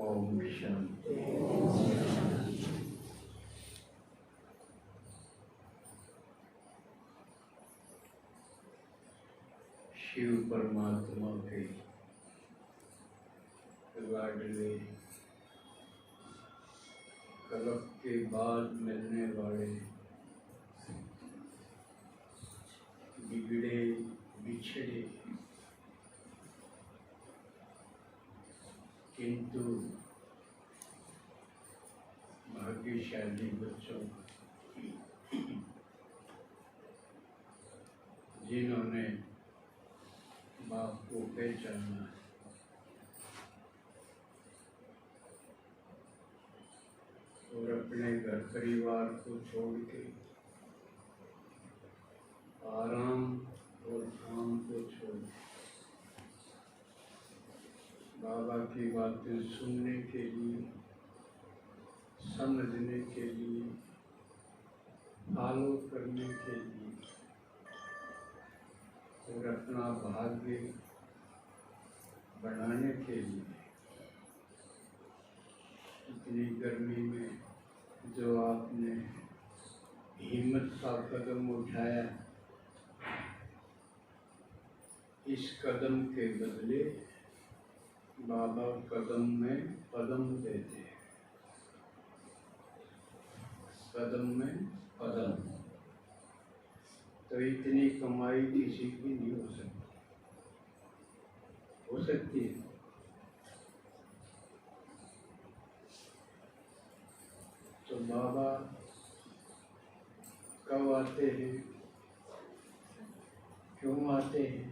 ओम शांति। शिव परमात्मा के लाडले कलप के बाद मिलने वाले बिगड़े बिछड़े किंतु भाग्यशाली बच्चों जिन्होंने बाप को पहचाना है, और अपने घर परिवार को छोड़ के आराम और काम को छोड़ बाबा की बातें सुनने के लिए, समझने के लिए, फॉलो करने के लिए और अपना भाग्य बढ़ाने के लिए इतनी गर्मी में जो आपने हिम्मत का कदम उठाया, इस कदम के बदले बाबा कदम में कदम देते हैं, कदम में कदम। तो इतनी कमाई किसी की नहीं हो सकती, हो सकती है? तो बाबा कब आते हैं, क्यों आते हैं?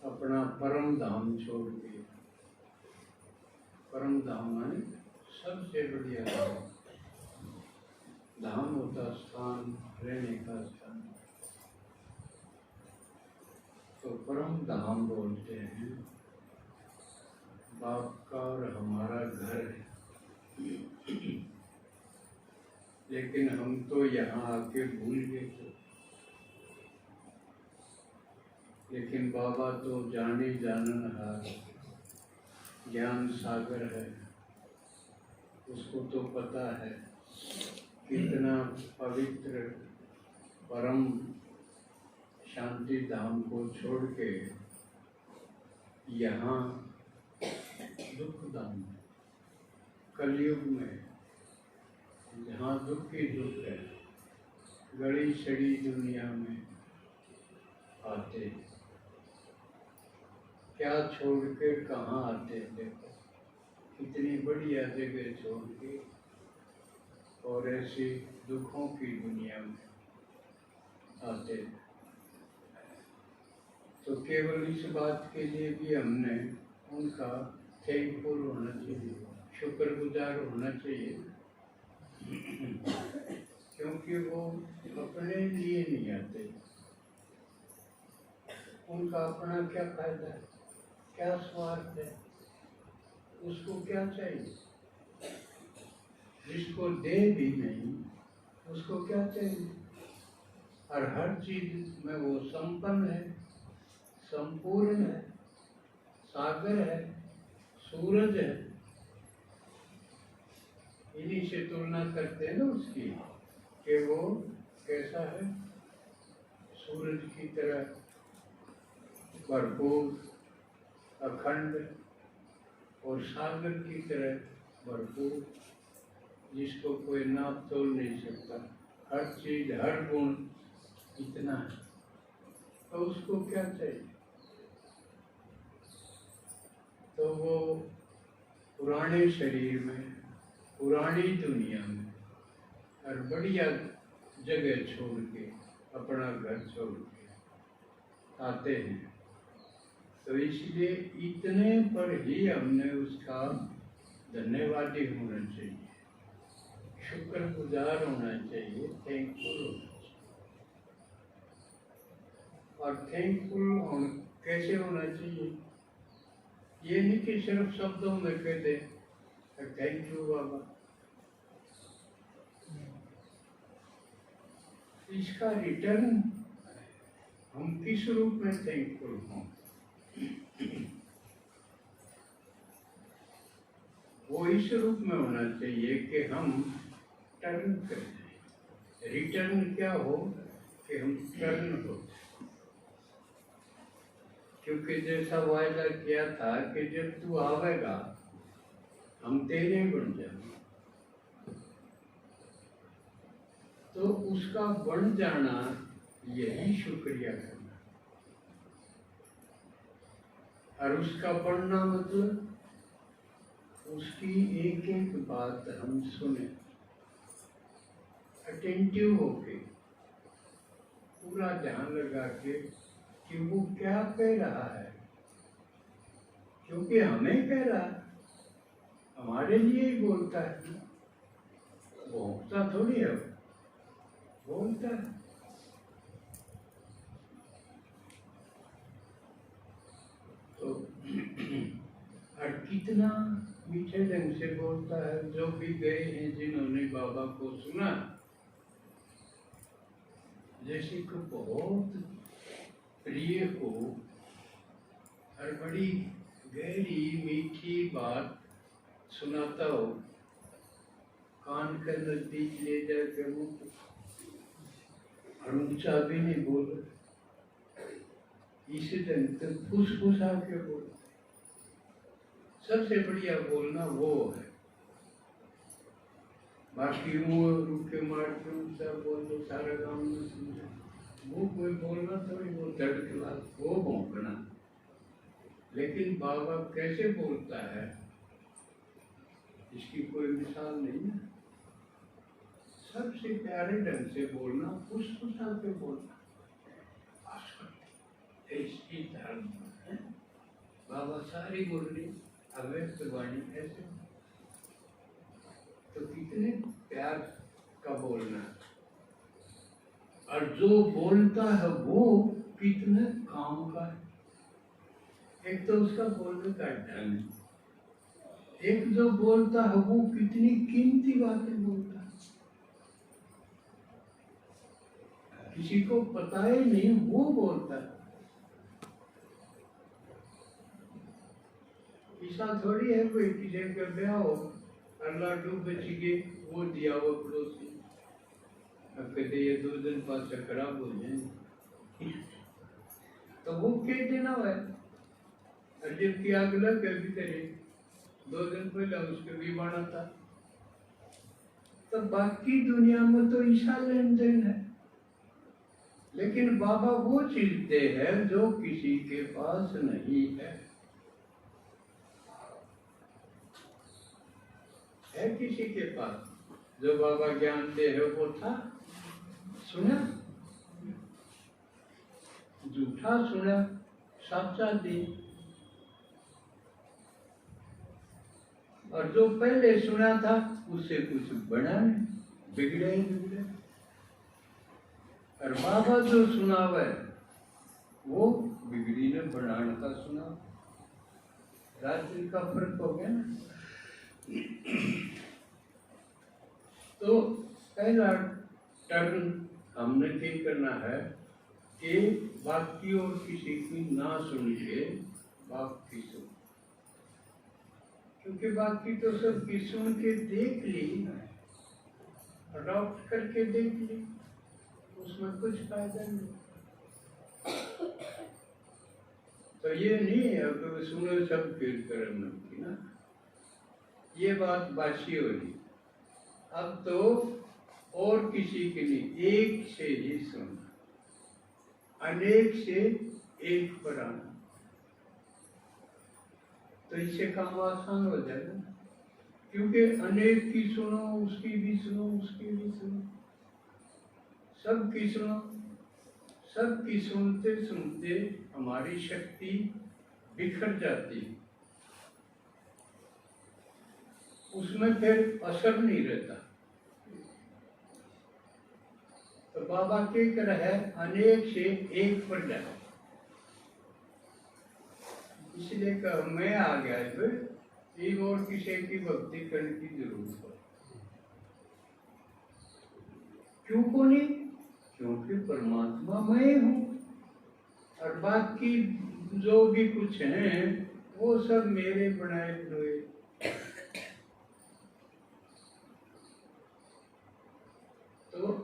अपना परम धाम छोड़ के, परम धाम माने सबसे बढ़िया धाम। धाम होता स्थान, रहने का स्थान, तो परम धाम बोलते हैं। बाप का और हमारा घर है, लेकिन हम तो यहाँ आके भूल गए थे। लेकिन बाबा तो जाने जाननहार ज्ञान सागर है, उसको तो पता है कितना पवित्र परम शांति धाम को छोड़ के यहाँ दुख धाम कलयुग में, जहाँ दुख ही दुख है, गड़ी सड़ी दुनिया में आते। क्या छोड़ के कहाँ आते? देखो कितनी बढ़िया जगह छोड़ के और ऐसी दुखों की दुनिया में आते। तो केवल इस बात के लिए भी हमने उनका थैंकफुल होना चाहिए, शुक्रगुजार होना चाहिए, क्योंकि वो अपने लिए नहीं आते। उनका अपना क्या फायदा है, क्या स्वार्थ है, उसको क्या चाहिए? जिसको दे भी नहीं उसको क्या चाहिए? और हर चीज में वो संपन्न है, संपूर्ण है, सागर है, सूरज है। इन्हीं से तुलना करते हैं ना उसकी, कि वो कैसा है? सूरज की तरह भरपूर, अखंड, और सागर की तरह भरपूर, जिसको कोई नाप तोल नहीं सकता। हर चीज, हर गुण इतना है, तो उसको क्या चाहिए? तो वो पुराने शरीर में, पुरानी दुनिया में और बढ़िया जगह छोड़ के, अपना घर छोड़ के आते हैं। तो इसलिए इतने पर ही हमने उसका धन्यवादी होना चाहिए, शुक्रगुजार होना चाहिए, थैंकफुल होना चाहिए। और थैंकफुल कैसे होना चाहिए? ये नहीं कि सिर्फ शब्दों में कह दे थैंक यू बाबा। इसका रिटर्न हम किस रूप में थैंकफुल हों? वो इस रूप में होना चाहिए कि हम टर्न करें। रिटर्न क्या हो कि हम टर्न हो, क्योंकि जैसा वायदा किया था कि जब तू आवेगा हम तेरे बन जाएंगे, तो उसका बन जाना यही शुक्रिया करना। और उसका बनना मतलब उसकी एक एक बात हम सुने, अटेंटिव होके, पूरा ध्यान लगा के कि वो क्या कह रहा है, क्योंकि हमें कह रहा है, हमारे लिए ही बोलता है, भोगता थोड़ी है, बोलता है। तो और कितना मीठे ढंग से बोलता है। जो भी गए हैं जिन्होंने बाबा को सुना, जैसे को बहुत प्रिय हो और बड़ी गहरी मीठी बात सुनाता हो, कान के नजदीक ले जाकर वो ऊंचा भी नहीं बोल, इसी ढंग से फुसफुसा के बोल। सबसे बढ़िया बोलना वो है। बाकी वो रुके मार के ऊंचा बोल दो, सारा गाँव में सुने, वो कोई बोलना थोड़ी, वो धड़कना, वो भौंकना। लेकिन बाबा कैसे बोलता है इसकी कोई मिसाल नहीं है। सबसे प्यारे ढंग से बोलना, फुसफुसा के बोलना, इसकी धर्म है। बाबा सारी मुरली अव्यक्त वाणी ऐसे, तो कितने प्यार का बोलना। और जो बोलता है वो कितने काम का है। एक तो उसका बोलने का ढंग, एक जो बोलता है वो कितनी कीमती बातें बोलता है, किसी को पता ही नहीं वो बोलता है। ऐसा थोड़ी है कोई किसी का ब्याह हो, अल्लाह डूब बची गए, वो दिया वो पड़ोसी, अब कहते ये 2 दिन बाद से खराब हो जाए, तो वो कह देना है। और जबकि अगला कभी करे 2 दिन पहले उसके भी बाना था। तो बाकी दुनिया में तो ईसा लेन देन है, लेकिन बाबा वो चीज दे है जो किसी के पास नहीं है। है किसी के पास जो बाबा ज्ञान दे है वो था? सुना? झूठा सुना, सच्चा दे। और जो पहले सुना था उससे कुछ बना नहीं, बिगड़े ही बिगड़े। और बाबा जो सुनावे वो बिगड़ी ने बनाने का सुना। रात्रि का फर्क हो गया ना। तो पहला टर्न हमने क्या करना है कि बाकी और किसी की ना सुन के बाकी सुन, क्योंकि बाकी तो सब की सुन के देख ली, अडॉप्ट करके देख ली, उसमें कुछ फायदा नहीं। तो ये नहीं है कि सुनो सब फील करम की ना, ये बात बासी हो रही। अब तो और किसी के लिए एक से ही सुनना, अनेक से एक पर आना, तो इससे काम आसान हो जाएगा। क्योंकि अनेक की सुनो, उसकी भी सुनो, उसकी भी सुनो, सबकी सुनो। सबकी सुनते सुनते हमारी शक्ति बिखर जाती है, उसमें फिर असर नहीं रहता। तो बाबा क्या कर है, अनेक से एक पर जाए। इसलिए कहा मैं आ गया है, एक और किसी की भक्ति करने की जरूरत है। क्यों को नहीं? क्योंकि परमात्मा मैं हूँ, और बाकी जो भी कुछ है वो सब मेरे बनाए हुए।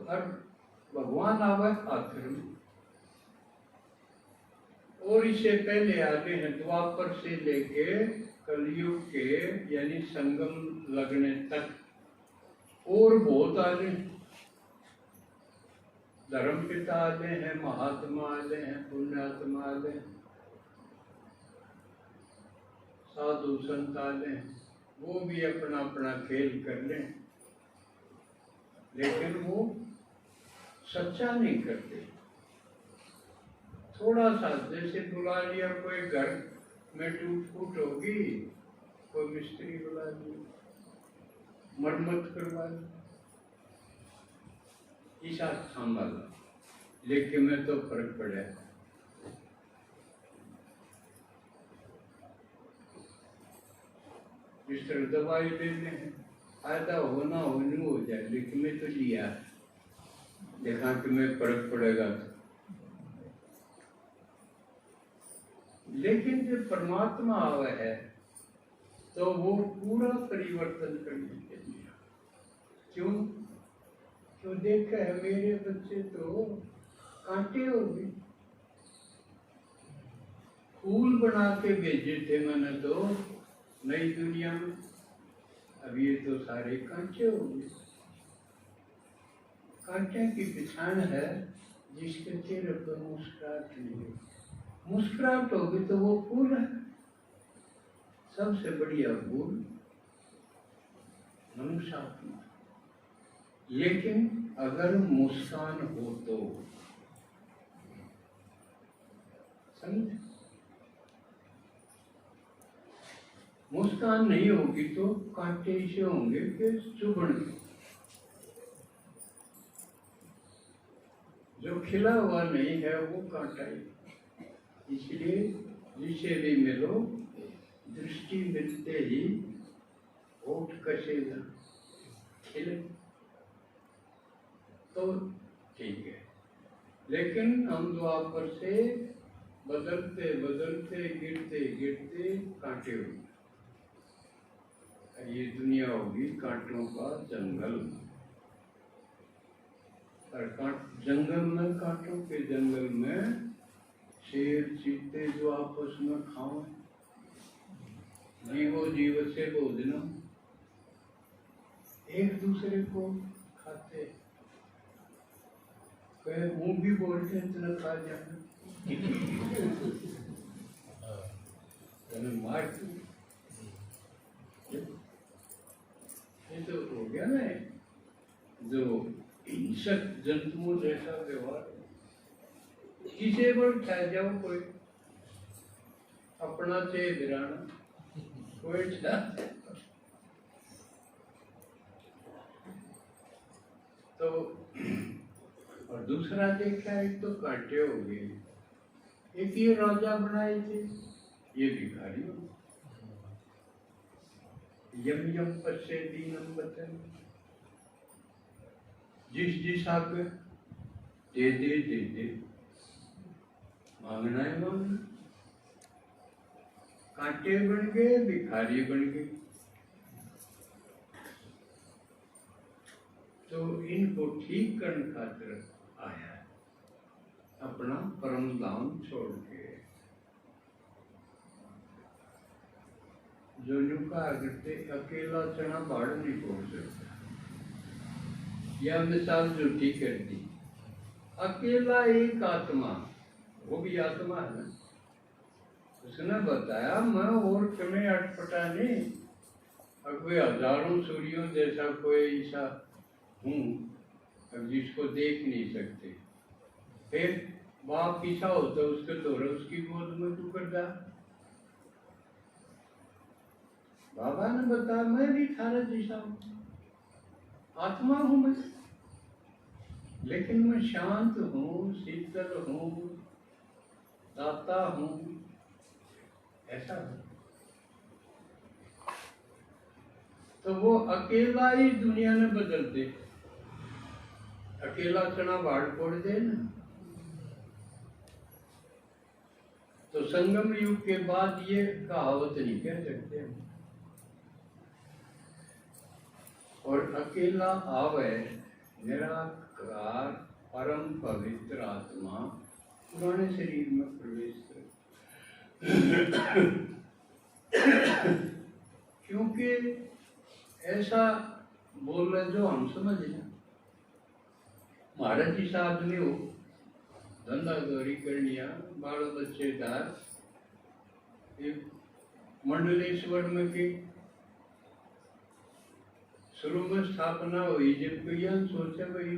और भगवान आवे आखिर में। और इससे पहले आगे हैं द्वापर से लेके कलयुग के यानी संगम लगने तक और बहुत आगे धर्म पिता आले हैं, महात्मा आले हैं, पुण्यात्मा आले हैं, साधु संत आले हैं। वो भी अपना अपना खेल कर लें, लेकिन वो सच्चा नहीं करते। थोड़ा सा जैसे बुला लिया, कोई घर में टूट फूट होगी, कोई मिस्त्री बुला लिया, मरम्मत करवा ली, ईसा संभाला, लेकिन में तो फर्क पड़ा। जिस तरह दवाई लेने हैं, फायदा होना होने हो जाए, लेकिन मैं तो लिया, देखा कि मैं फर्क पड़ेगा। लेकिन जब परमात्मा आवा है तो वो पूरा परिवर्तन करने के लिए, क्यों क्यों देखा है मेरे बच्चे तो कांटे हो गए, फूल बना के भेजे थे मैंने तो नई दुनिया में, अब ये तो सारे कांटे हो गए। कांटे की पहचान है जिसके चेहरे पर मुस्कुराहट नहीं है। मुस्कुराहट होगी तो वो फूल है, सबसे बढ़िया फूल मनुष्य आत्मा। लेकिन अगर मुस्कान हो तो समझ, मुस्कान नहीं होगी तो कांटे ऐसे होंगे कि चुभन। जो खिला हुआ नहीं है वो कांटा ही। इसलिए जिसे भी मिलो दृष्टि मिलते ही होठ कसेगा, खिले तो ठीक है। लेकिन हम द्वापर से बदलते बदलते गिरते गिरते कांटे हो गए। ये दुनिया होगी कांटों का जंगल, और जंगल में, कांटों के जंगल में शेर चीते जो आपस में खाओ, जीवो जीव से भोजना, एक दूसरे को खाते, कहे मुंह भी बोलते हैं इतना खा जाना मार। ये तो हो गया ना जो हिंसक जंतुओं जैसा व्यवहार। किसे पर खा जाओ, कोई अपना से गिराना, कोई तो। और दूसरा देखा, एक तो कांटे हो गए, एक ये राजा बनाए थे, ये भिखारी हो। यम यम पश्चे दीनम वचन, जिस आगे दे दे दे दे, मांगना है मांगना। कांटे बन गए, भिखारी बन गए। तो इनको ठीक करने खातिर आया, अपना परम धाम छोड़ के। जो नुका करते अकेला चना बाढ़ नहीं पहुंच सकता। यह मिसाल झूठी कर दी। अकेला एक आत्मा, वो भी आत्मा है ना, उसने बताया मैं और तुम्हें अटपटा नहीं, अब कोई हजारों सूर्यों जैसा कोई ऐसा हूँ अब जिसको देख नहीं सकते। फिर बाप किसा होता उसके तोड़ उसकी गोद में तू कर जा। बाबा ने बताया मैं भी थारा जैसा हूँ, आत्मा हूँ मैं, लेकिन मैं शांत हूँ, शीतल हूँ, दाता हूँ, ऐसा है। तो वो अकेला ही दुनिया ने बदल दे, अकेला चना बाढ़ फोड़ दे ना। तो संगम युग के बाद ये कहावत नहीं कह सकते हम। और अकेला आवे निराक कार परम पवित्र आत्मा पुराने शरीर में प्रवेश कर, क्योंकि ऐसा बोल रहे जो हम समझ लें। महाराज जी आदमी हो, धंधा दौरी करनिया, बाल बच्चेदार, एक मंडलेश्वर में की शुरू में स्थापना हुई, जब कईयान सोचा भाई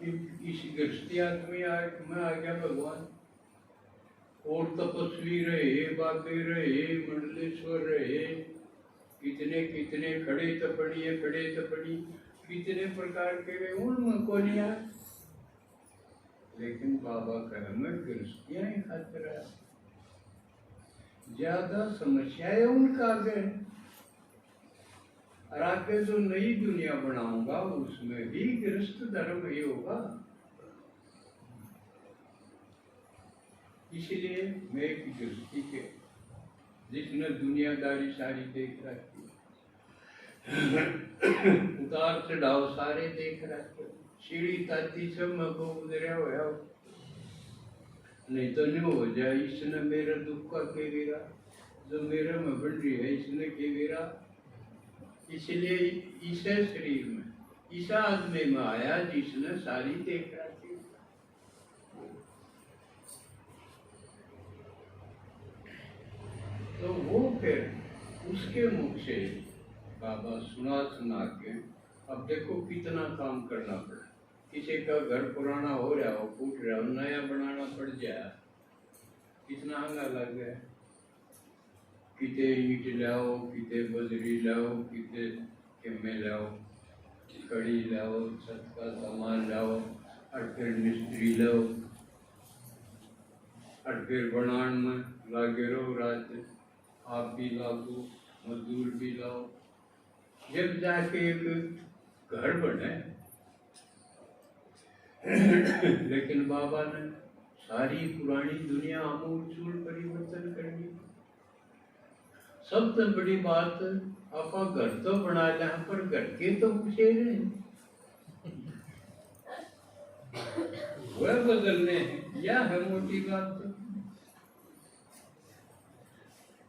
इस गृहस्थी आदमी में आ गया भगवान, और तपस्वी रहे, बाबे रहे, मंडलेश्वर रहे, कितने कितने खड़े तपड़ी कितने प्रकार के वे उनमें को नहीं आए। लेकिन बाबा कहे मैं गृहस्थियां ही खातिर आया, ज्यादा समस्याएं उनका आगे, और आगे जो नई दुनिया बनाऊंगा उसमें भी गृहस्थ धर्म ही होगा। इसलिए मैं एक गृहस्थी के जिसने दुनियादारी सारी देख रखी, उतार चढ़ाव सारे देख रखे, सीढ़ी ताती सब में को गुजरा हुआ, नहीं तो नहीं हो जाए। इसने मेरा दुख का के गिरा, जो मेरे में बन रही है इसने के गिरा। इसलिए इसे शरीर में ईसा आदमी में आया जिसने सारी देख रखी। तो वो फिर उसके मुख से बाबा सुना के, अब देखो कितना काम करना पड़ा। किसी का घर पुराना हो रहा हो, फूट रहा हो, नया बनाना पड़ जाए, कितना हंगा लग गया। किते ईट लाओ, किते बजरी लाओ, किते केमे लाओ, कड़ी लाओ, छत का सामान लाओ, और फिर मिस्त्री लाओ, और फिर बनान में लागे रहो रात, आप भी लागो, मजदूर भी लाओ, जब जाके एक घर बने। लेकिन बाबा ने सारी पुरानी दुनिया आमूल चूल परिवर्तन कर दी। सबसे बड़ी बात, आप घर तो बना लें पर घर के तो पूछे नहीं, वह बदलने हैं, यह है मोटी बात।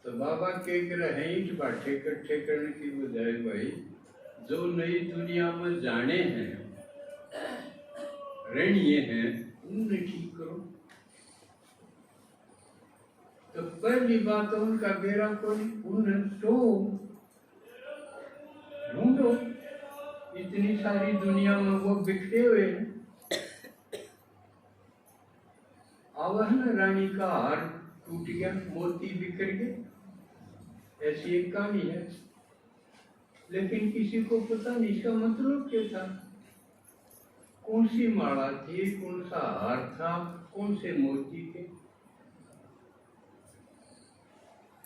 तो बाबा के रहे ईंट बाटे इकट्ठे करने की बजाय भाई जो नई दुनिया में जाने हैं, रहनिए हैं, उन्हें ठीक करो। तो पहली बात उनका बेरा कोई, उन्हें तो ढूंढो। इतनी सारी दुनिया में वो बिखरे हुए हैं। आवाहन रानी का हार टूट गया, मोती बिखर गए, ऐसी एक कहानी है। लेकिन किसी को पता नहीं इसका मतलब क्या था, कौन सी माला थी, कौन सा हार था, कौन से मोती थे।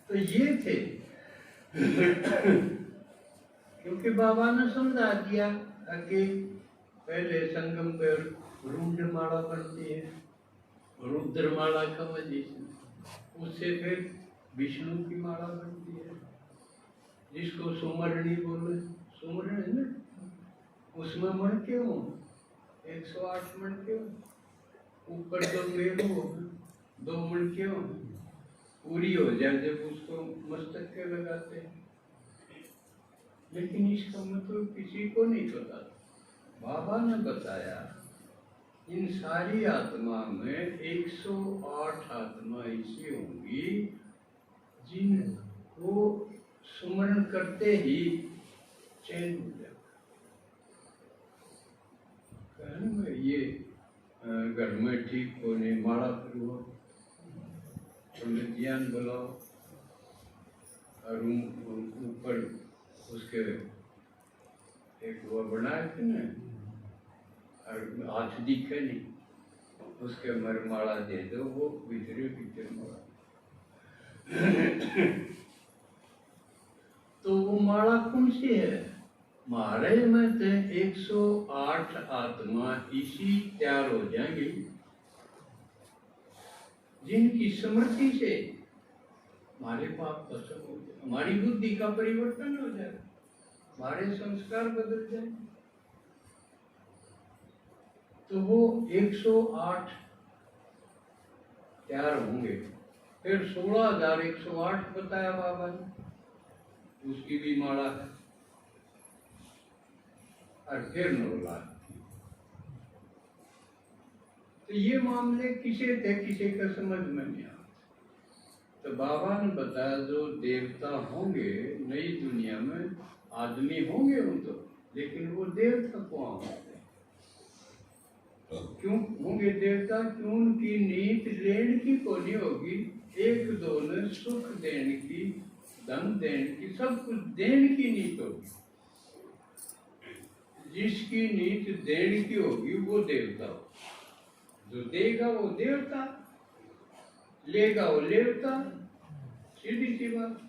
तो ये थे क्योंकि बाबा ने समझा दिया कि पहले संगम पर रुद्र माला बनती है, रुद्र माला का वजह से, उससे फिर विष्णु की माला बनती है, जिसको सुमरणी बोले, सुमरण है ना, उसमें मण क्यों 108 मण क्यों, ऊपर तो मेरू हो 2 मण क्यों, पूरी हो जाए जब उसको मस्तक के लगाते हैं। लेकिन इसका मतलब किसी को नहीं पता। बाबा ने बताया इन सारी आत्मा में 108 आत्मा ऐसी होंगी जिनको सुमरण करते ही चैन हो जाएगा। ये घर में ठीक होने माला करो, ज्ञान बुलाओ, और ऊपर उसके एक वो बनाए थे ना, और हाथ दिखे नहीं, उसके मर माला दे दो, वो भीतर माला। तो वो माला कौन सी है? महाराज में थे 108 आत्मा इसी तैयार हो जाएंगी जिनकी स्मृति से हमारे पाप खत्म हो जाए, हमारी बुद्धि का परिवर्तन हो जाए, हमारे संस्कार बदल जाए। तो वो 108 तैयार होंगे। फिर 16,108 बताया बाबा ने, उसकी भी माला है। और फिर 9 लाख। तो ये मामले किसे थे, किसे का समझ में नहीं आता। तो बाबा ने बताया जो देवता होंगे नई दुनिया में, आदमी होंगे वो तो, लेकिन वो देवता कौन होते? क्यों होंगे देवता? क्यों? उनकी नीत लेन की को नहीं होगी, एक दो ने सुख देने की, धन देने की, सब कुछ देने की नीत होगी। जिसकी नीत देने की होगी वो देवता हो। जो देगा वो देवता, लेगा वो लेवता, सीधी सी बात।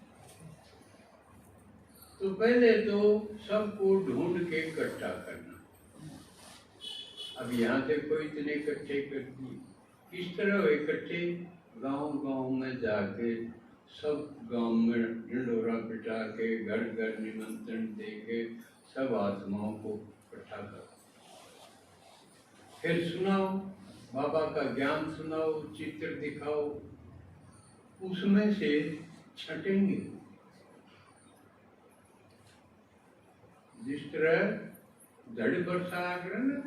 तो पहले तो सबको ढूंढ के इकट्ठा करना। अब यहाँ से कोई इतने इकट्ठे कर दिए, किस तरह इकट्ठे? गांव-गांव में जाके सब गांव में ढिंढोरा पिटा के, घर घर निमंत्रण दे के सब आत्माओं को इकट्ठा करो। फिर सुनाओ, बाबा का ज्ञान सुनाओ, चित्र दिखाओ, उसमें से छटेंगे। जिस तरह जड़ वर्षा आग्रह ना,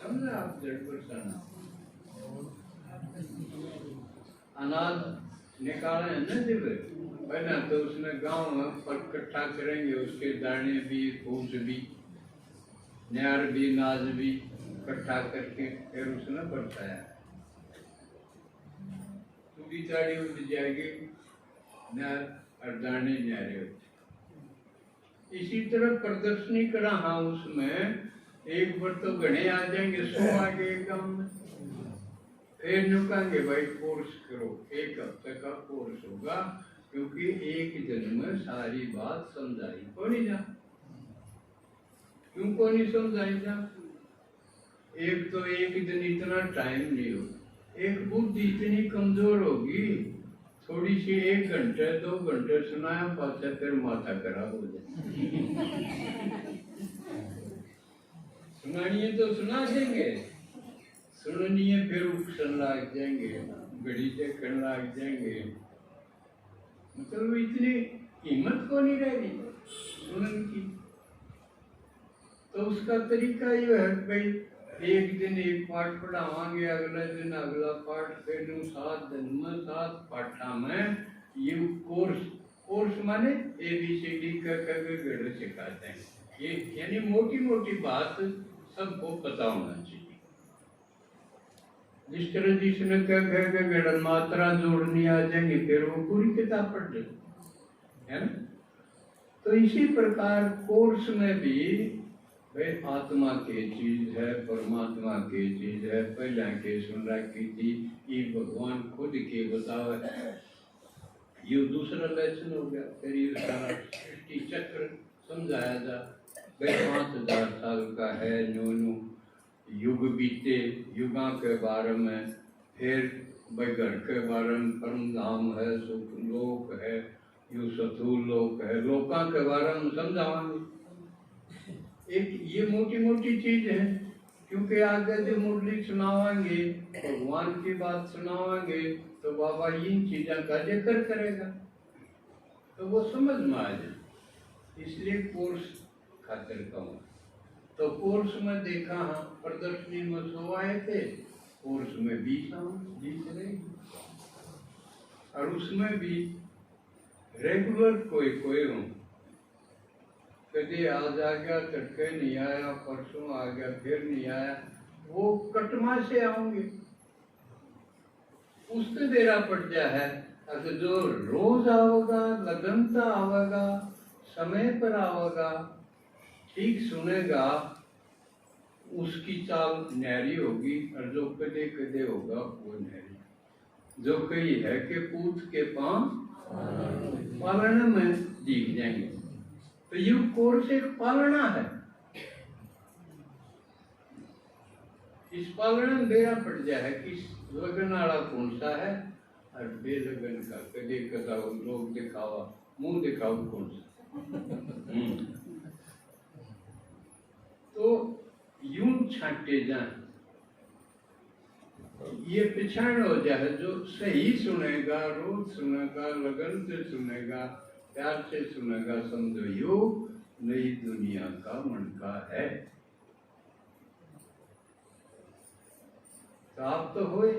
समझा आप? जड़ वर्षा ना अनाज निकाले हैं ना जब पहला, तो उसमें गांव में पर इकट्ठा करेंगे, उसके दाने भी, फूस भी, न्यार भी, नाज भी इकट्ठा करके फिर उसने बरसाया। पूरी ताड़ी उठ जाएगी, न्यार और दाने न्यारे होते। इसी तरह प्रदर्शनी करा हाँ, उसमें एक बार तो घने आ जाएंगे, 100 आ गए गाँव में। फिर नुकाएंगे भाई कोर्स करो, 1 हफ्ते का कोर्स होगा, क्योंकि एक दिन में सारी बात समझाई को नहीं जा। क्यों को नहीं समझाई जा? एक तो एक दिन इतना टाइम नहीं हो, एक बुद्धि इतनी कमजोर होगी, थोड़ी सी 1 घंटे 2 घंटे सुनाया पाचा, फिर माथा खराब हो जाए। सुनानी है तो सुना देंगे, सुननी है फिर उकसन लाग जाएंगे, घड़ी देखने लाग जाएंगे। मतलब इतनी हिम्मत को नहीं रहेगी सुनने की। तो उसका तरीका ये है भाई, एक दिन एक पाठ पढ़ावांगे, अगले दिन अगला पाठ, फिर 7 दिन में 7 पाठा में ये कोर्स माने ABCD गढ़ सिखाते हैं। ये यानी मोटी मोटी बात सबको पता होना चाहिए। जिस तरह जिसने गढ़ मात्रा जोड़नी आ जाएंगे, फिर वो पूरी किताब पढ़ ले, है ना? तो इसी प्रकार कोर्स में भी भाई आत्मा की चीज है, परमात्मा की चीज है, पहले के सुन रखी थी, ये भगवान खुद के बतावा। ये दूसरा लेसन हो गया। फिर ये सारा सृष्टि चक्र समझाया जा, भाई 5000 साल का है, न्यू युग बीते, युगा के बारे में, फिर भाई घर के बारे में, परम धाम है, सुख लोक है, यू सतुल लोक है, लोका के बारे में समझावांगे। एक ये मोटी मोटी चीज है, क्योंकि आगे जो मुरली सुनावांगे, भगवान की बात सुनावांगे, तो बाबा इन चीजों का जिक्र करेगा, तो वो समझ में आ जाए। इसलिए कोर्स खातिर कहूँ। तो कोर्स में देखा हाँ, प्रदर्शनी में 100 आए थे, कोर्स में 20 रहेगी। और उसमें भी रेगुलर कोई हो, कभी आज आ गया, तड़के नहीं आया, परसों आ गया, फिर नहीं आया, वो कटमा से आओगे, उससे देरा पड़ जा है। अगर जो रोज आओगा, लगनता आवेगा, समय पर आवेगा, ठीक सुनेगा, उसकी चाल न्यारी होगी। और जो कदे कदे होगा वो न्यारी। जो कही है कि पूत के पांव पालना में दिख जाएंगे, तो ये कोर्स एक पालना है। इस पालना में बेरा पड़ जाए कि लगन वाला कौन सा है और बेलगन का कदे कदा लोग दिखावा, मुंह दिखाओ कौन सा। तो यूं छांटे जाए, ये पिछाड़ हो जाए। जो सही सुनेगा, रोज सुनेगा, लगन से सुनेगा, प्यार से सुनेगा, समझो यो नई दुनिया का मणका है। तो आप तो हुए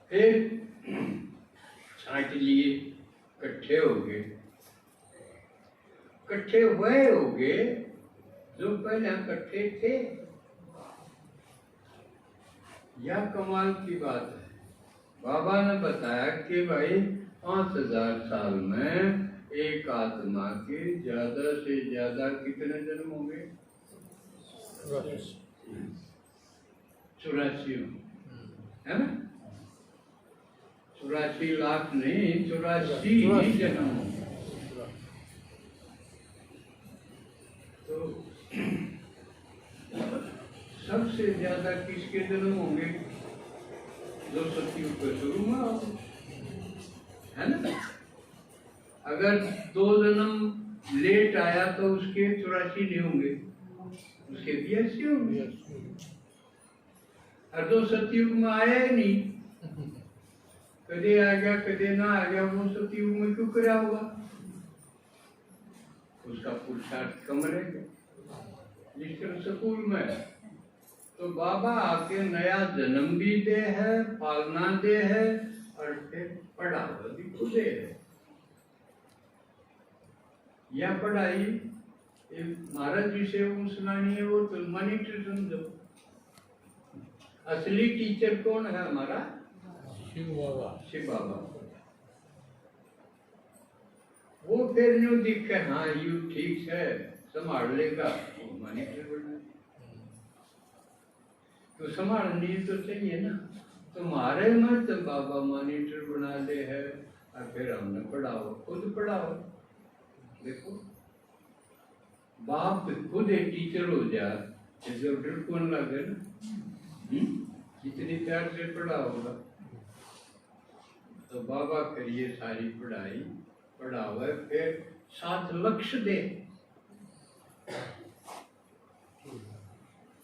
फिर छांट लिए, इकट्ठे हो गए, इकट्ठे हुए होगे जो पहले इकट्ठे थे। यह कमाल की बात है। बाबा ने बताया कि भाई 5000 साल में एक आत्मा के ज्यादा से ज्यादा कितने जन्म होंगे? 84 है ना? 84 लाख नहीं, 84 ही जन्म होंगे। तो सबसे ज्यादा किसके जन्म होंगे? जो सत्युग के शुरू में आओ, है ना? अगर 2 जन्म लेट आया तो उसके 84 नहीं होंगे, उसके 82 होंगे। और जो सत्युग में आया ही नहीं, कदे आ गया कदे ना आ गया, वो सत्युग में क्यों करा होगा? उसका पुरुषार्थ कम रहेगा। जिस तरह स्कूल में तो बाबा आके नया जन्म भी दे है, पालना दे है, और फिर पढ़ावा भी तो दे है। यह पढ़ाई महाराज जी से सुनानी है, वो तो मॉनिटर समझो। असली टीचर कौन है हमारा? शिव बाबा। शिव बाबा। वो फिर यूं दिख के हाँ यू ठीक है संभाल लेगा, मॉनिटर बनना तो संभालनी तो चाहिए ना। तुम्हारे मत बाबा मॉनिटर बना दे है, और फिर हमने पढ़ाओ, खुद पढ़ाओ। देखो बाप खुद एक टीचर हो जाए, जो डर कौन लगे ना, कितनी प्यार से पढ़ा होगा। तो बाबा फिर ये सारी पढ़ाई पढ़ावे, फिर साथ लक्ष्य दे।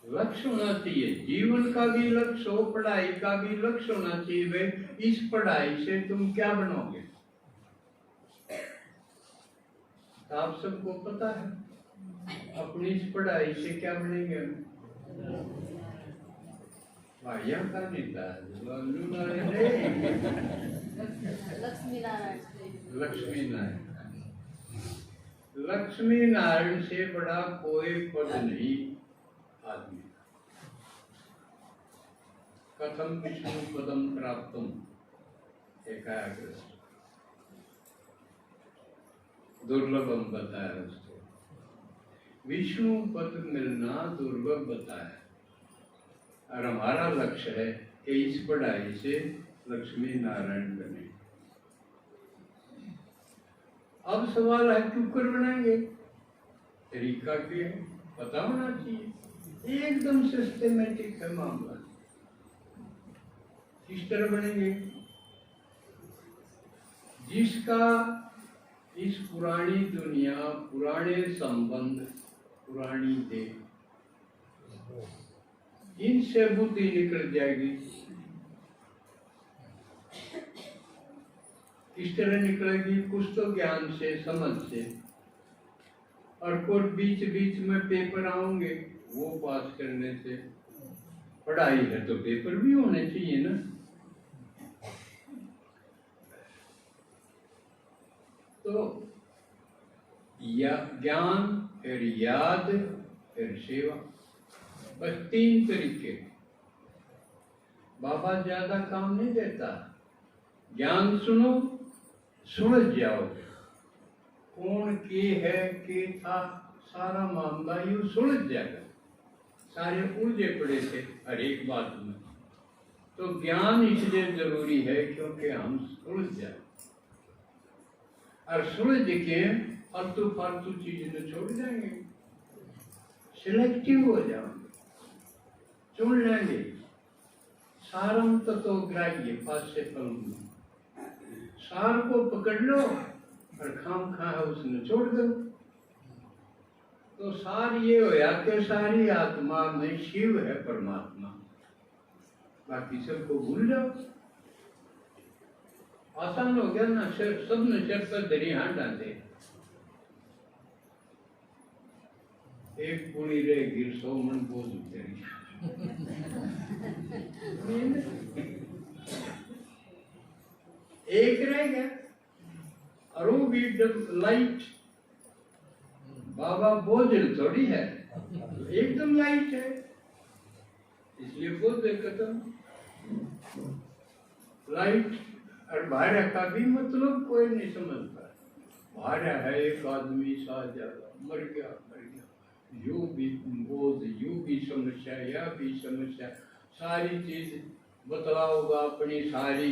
लक्ष्य होना चाहिए, जीवन का भी लक्ष्य हो, पढ़ाई का भी लक्ष्य होना चाहिए। भाई इस पढ़ाई से तुम क्या बनोगे? तो आप सबको पता है अपनी इस पढ़ाई से क्या बनेंगे? भाइया का नेता लक्ष्मी नारायण। लक्ष्मी नारायण से बड़ा कोई पद नहीं आदमी। कथम विष्णु पदम प्राप्तम, दुर्लभम बताया उसको। विष्णु पद मिलना दुर्लभ बताया, और हमारा लक्ष्य है कि इस पढ़ाई से लक्ष्मी नारायण बने। अब सवाल है क्यों कर बनाएंगे? तरीका क्या है पता होना चाहिए। एकदम सिस्टमेटिक है मामला। किस तरह बनेंगे? जिसका इस पुरानी दुनिया, पुराने संबंध, पुरानी देह, इनसे बुद्धि निकल जाएगी। किस तरह निकलेगी? कुछ तो ज्ञान से, समझ से, और कुछ बीच बीच में पेपर आएंगे, वो पास करने से। पढ़ाई है तो पेपर भी होने चाहिए ना। तो या ज्ञान, फिर याद, फिर सेवा, बस 3 तरीके। बाबा ज्यादा काम नहीं देता। ज्ञान सुनो, समझ जाओ कौन के है के था, सारा मामला यूं सुलझ जाएगा। सारे उलझे पड़े थे हर एक बात में। तो ज्ञान इसलिए जरूरी है क्योंकि हम सुलझ जाए, और सुलझ के फालतू फालतू चीज में छोड़ जाएंगे, सिलेक्टिव हो जाएंगे, चुन लेंगे। सारम तो ग्राह्य पास से फल, सार को पकड़ लो और खाम खा उसने छोड़ दो। तो सार ये होया कि सारी आत्मा में शिव है परमात्मा, बाकी सबको भूल जाओ। आसान हो गया ना, सब ने सिर पर दरी हाथ डाले, एक पूरी रह गिर 100 मन बोझ उतरी। एक रह गया और वो भी लाइट। बाबा बोझल थोड़ी है, एकदम लाइट है, इसलिए बोझ खत्म। लाइट और भाड़ा का भी मतलब कोई नहीं समझता। भाड़ा है एक आदमी सा ज्यादा, मर गया मर गया, यू भी बोझ, यू भी समस्या, या भी समस्या, सारी चीज बतलाओगा अपनी सारी,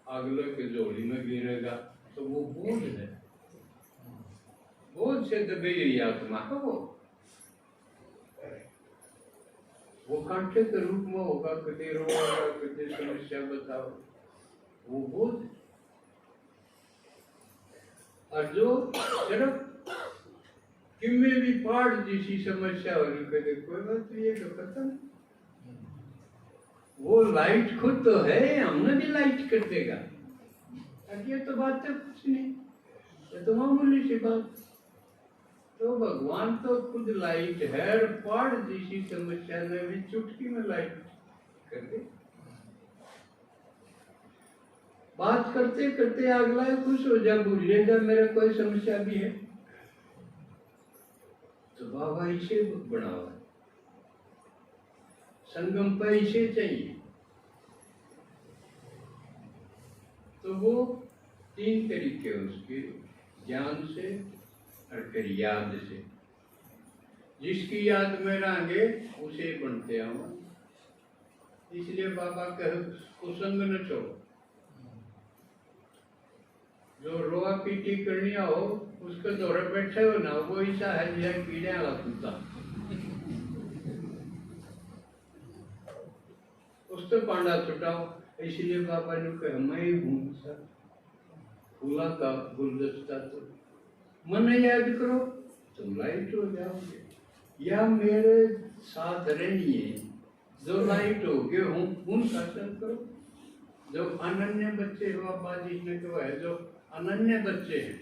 अगले के जोड़ी में गिरेगा, तो वो बोझ है। बोझ से दबी हुई आत्मा है वो कांटे के रूप में होगा, कभी रोगा, कभी समस्या बताओ, वो बोझ। और जो सिर्फ किम्मे भी पहाड़ जैसी समस्या हो रही, कहते कोई बात नहीं, ये तो खत्म। वो लाइट खुद तो है, हमने भी लाइट कर देगा। ये तो बात है कुछ नहीं, ये तो मामूली सी बात। तो भगवान तो खुद लाइट है, और पहाड़ जैसी समस्या ने भी चुटकी में लाइट कर दे। बात करते करते अगला खुश हो जा, भूल जा मेरा कोई समस्या भी है, तो बाबा इसे बनाओ, संगम पर इसे चाहिए। तो वो 3 तरीके उसके, ज्ञान से और फिर याद से। जिसकी याद में रहेंगे उसे बनते हम। इसलिए बाबा कहे कुसंग न छोड़ो। जो रोआ पीटी करनी हो उसके दौरे बैठे हो ना, वो ऐसा है जैसे कीड़े वाला कुत्ता, उससे पांडा छुटाओ। इसलिए बाबा ने कहा मैं ही हूँ सर, फूला का गुलदस्ता, तो मन याद करो तुम लाइट हो जाओगे, या मेरे साथ रहिए, जो लाइट हो गए हूँ उनका संग करो। जो अनन्य बच्चे हो, बाबा जी ने कहा है, जो अनन्य बच्चे हैं,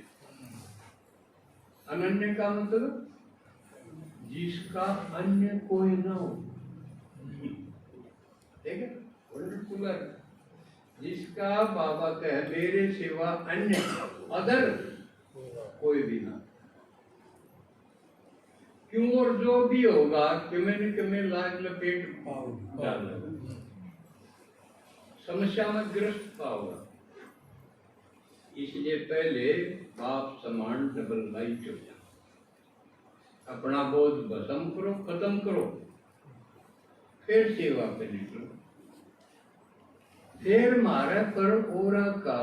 अनन्य का मतलब जिसका अन्य कोई ना हो, ठीक है, पर्टिकुलर, जिसका बाबा कहे मेरे सिवा अन्य अदर कोई भी ना। क्यों, और जो भी होगा किमें लाग लपेट डालेगा, समस्या में ग्रस्त पाओगा। इसलिए पहले बाप समान डबल लाइट हो जाए, अपना बोझ भस्म करो, खत्म करो, फिर सेवा पे निकलो। फिर मारे पर ओरा का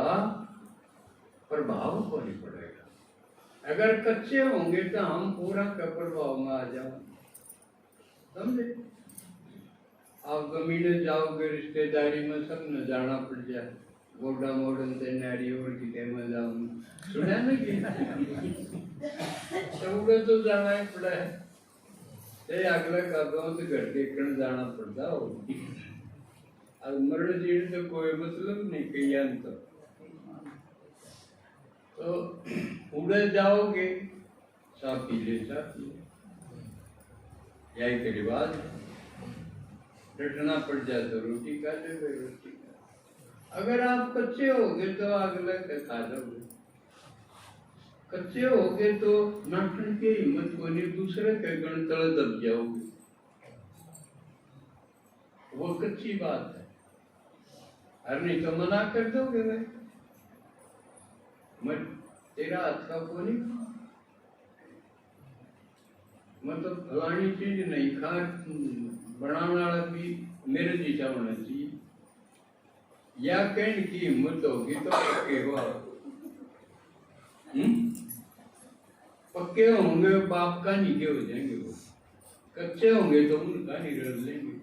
प्रभाव को नहीं पड़ेगा। अगर कच्चे होंगे तो हम पूरा का प्रभाव में आ जाओ, समझे। आप जमीने जाओगे रिश्तेदारी में, सब न जाना पड़ जाए, गोडा मोडन से नारी और किते में जाऊं, सुना नहीं सबके तो जाना ही पड़ा है। अगला का तो घर देखने जाना पड़ता हो, अब मरण जीने तो कोई मतलब नहीं कहीं तो उड़े जाओगे, सा पी ले, यही के रिवाज। डटना पड़ जाए तो रोटी खा ले, रोटी खा। अगर आप कच्चे होगे तो अगला के खा लोगे, कच्चे होगे तो नाटन की हिम्मत को नहीं, दूसरे के गणतल दब जाओगे, वो कच्ची बात है। अरे नहीं तो मना कर दोगे भाई, मैं तेरा हाथ का को नहीं, मतलब फलानी चीज नहीं खा, बनाने वाला भी मेरे जैसा होना चाहिए, या कहने की हिम्मत होगी तो पक्के हो। पक्के होंगे बाप का नहीं के हो जाएंगे, वो कच्चे होंगे तो उनका नहीं रह लेंगे,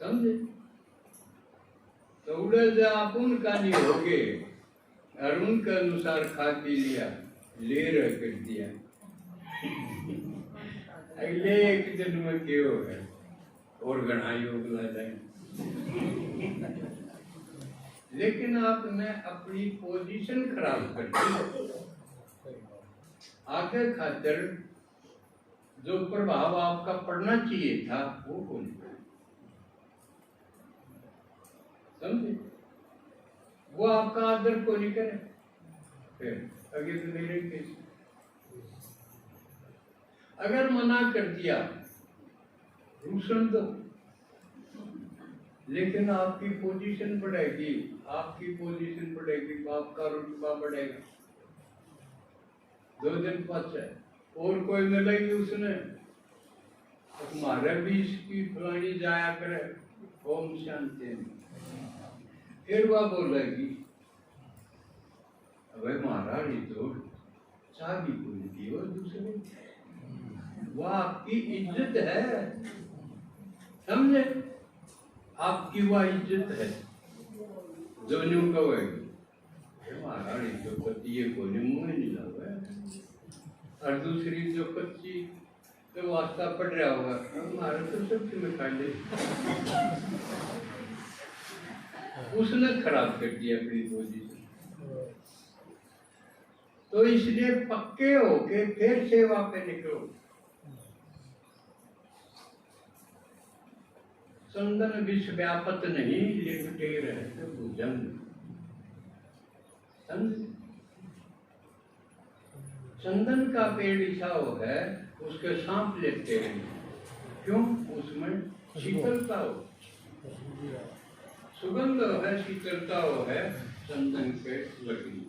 समझे। तो उड़े से आप उनका नहीं होगे, और उनके अनुसार खा पी लिया, ले रह कर दिया, अगले एक दिन में क्यों है और गणा योग ला जाएंगे। लेकिन आपने अपनी पोजीशन खराब कर दी। आगे खातिर जो प्रभाव आपका पड़ना चाहिए था वो कौन समझे? वो आपका आदर को नहीं करे। फिर आगे तो मेरे केस अगर मना कर दिया रूसन दो, लेकिन आपकी पोजीशन बढ़ेगी, आपकी पोजीशन बढ़ेगी, बाप का रुतबा बढ़ेगा। 2 दिन पहुंचा और कोई मिलेगी उसने तुम्हारे भी इसकी फलानी जाया करे, ओम शांति। फिर वह बोलेगी अबे महाराज तो चाबी को दी और दूसरे, वह आपकी इज्जत है, समझे? आपकी वह इज्जत है जो न्यू कहेगी महाराज तो पति को मुंह नहीं लगा, और दूसरी जो कच्ची तो वास्ता पड़ रहा होगा हमारा तो सब में खा ले। उसने खराब कर दिया अपनी पोजीशन। तो इसलिए पक्के होके फिर सेवा पे निकलो। चंदन विष व्यापत नहीं, लिपटे रहते भुजंग। चंदन का पेड़ इछाओ है, उसके सांप लेते हैं, क्यों? उसमें शीतलता हो, सुगंध है, शीतलता हो है, चंदन पे लगी।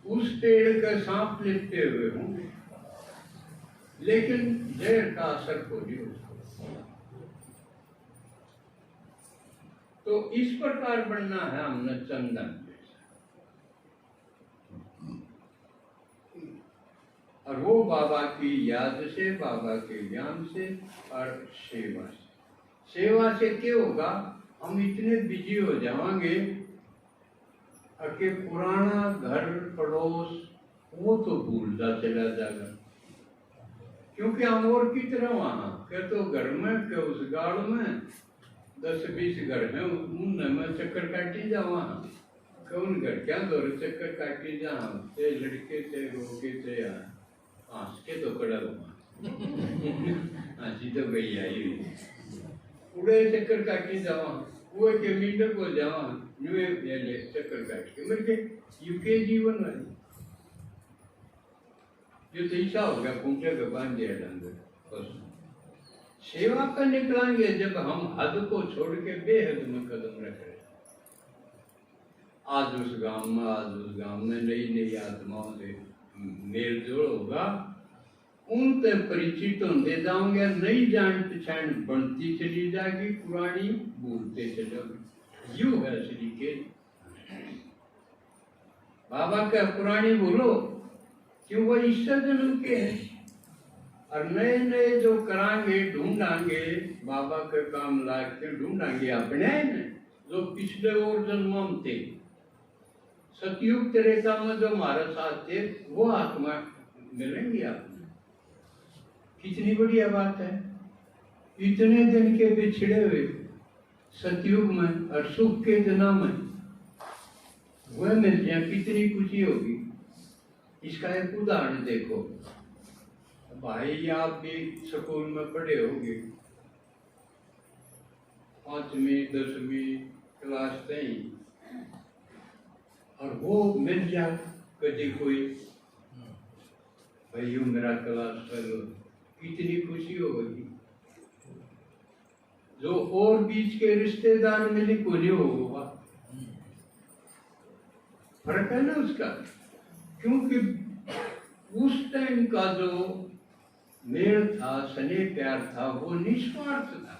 उस पेड़ का सांप लेते हुए होंगे, लेकिन जहर का असर को नहीं उसको। तो इस प्रकार बनना है हमने चंदन। और वो बाबा की याद से, बाबा के ज्ञान से और सेवा से। सेवा से क्या होगा? हम इतने बिजी हो जाएंगे कि पुराना घर पड़ोस वो तो भूलता चला जाएगा, क्योंकि हम और की तरह वहां क्या तो घर में क्या उस गाड़ में 10-20 घर है, उनमें चक्कर काटी जा वहां कौन घर क्या दौर चक्कर काटी जा, ते लड़के थे रोके थे यहाँ हंस के तो कड़ा हंसी तो गई आई उड़े चक्कर काटी जावा वो के मीटर को जावा न्यूए ले चक्कर काट के मर के यूके जीवन वाली जो तैसा हो गया पूछे के बांध दिया डंगर। बस सेवा पर निकलेंगे जब हम हद को छोड़ के बेहद में कदम रख रहे। आज उस गांव में नई नई आत्माओं से मेल जोड़ होगा, उनसे परिचित होते जाओगे, नई जान पहचान बनती चली जाएगी, पुरानी भूलते चलोगे। यू है श्री के बाबा का पुरानी भूलो क्यों? वो ईश्वर जन्म के हैं, और नए नए जो करांगे ढूंढांगे बाबा के काम ला के ढूंढांगे अपने जो पिछले और जन्मों में थे, सतयुग त्रेता में जो हमारे साथ थे वो आत्मा मिलेंगी आपने। कितनी बढ़िया बात है, इतने दिन के बिछड़े हुए सतयुग में और सुख के दिनों में वह मिल जाए, कितनी खुशी होगी। इसका एक उदाहरण देखो भाई, आप भी स्कूल में पढ़े होंगे, 5वीं 10वीं क्लास तक, और वो मिल जाए कभी कोई भाई मेरा क्लास फेलो, कितनी खुशी होगी। जो और बीच के रिश्तेदार मिले को नहीं होगा, फर्क है ना उसका, क्योंकि उस टाइम का जो मेल था, स्नेह प्यार था, वो निस्वार्थ था,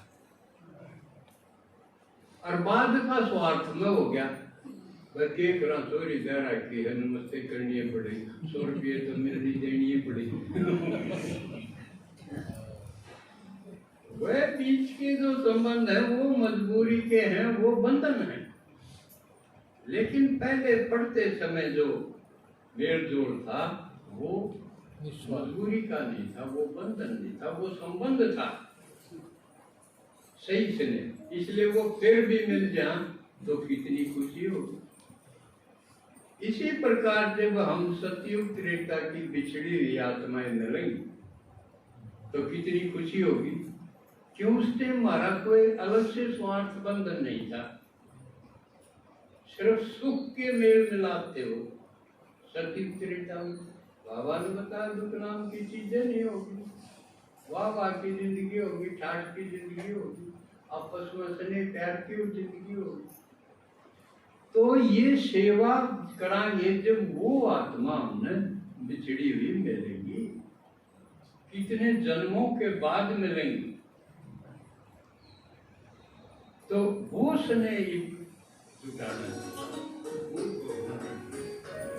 और बाद का स्वार्थ में हो गया। बच्चे चोरी घर रखी है, नमस्ते करनी पड़ेगी, 100 रुपये तो मिलनी देनी पड़ेगी। वह बीच के जो संबंध है वो मजबूरी के हैं, वो बंधन है। लेकिन पहले पढ़ते समय जो मेल जोड़ था वो मजबूरी का नहीं था, वो बंधन नहीं था, वो संबंध था। सही स्नेह, इसलिए वो फिर भी मिल जाए तो कितनी खुशी होगी। इसी प्रकार जब हम सतयुग त्रेता की बिछड़ी हुई आत्माएं मिलेंगी तो कितनी खुशी होगी। क्यों? उससे हमारा कोई अलग से स्वार्थ बंधन नहीं था, सिर्फ सुख के मेल मिलाते हो। सतयुग त्रेता में बाबा ने बताया दुख नाम की चीजें नहीं होगी, वाह की जिंदगी होगी, ठाठ की जिंदगी होगी, आपस में स्नेह प्यार की जिंदगी होगी। तो ये सेवा कराएंगे जब वो आत्मा हमने बिछड़ी हुई मिलेगी, कितने जन्मों के बाद मिलेंगी, तो वो स्नेह जुटाना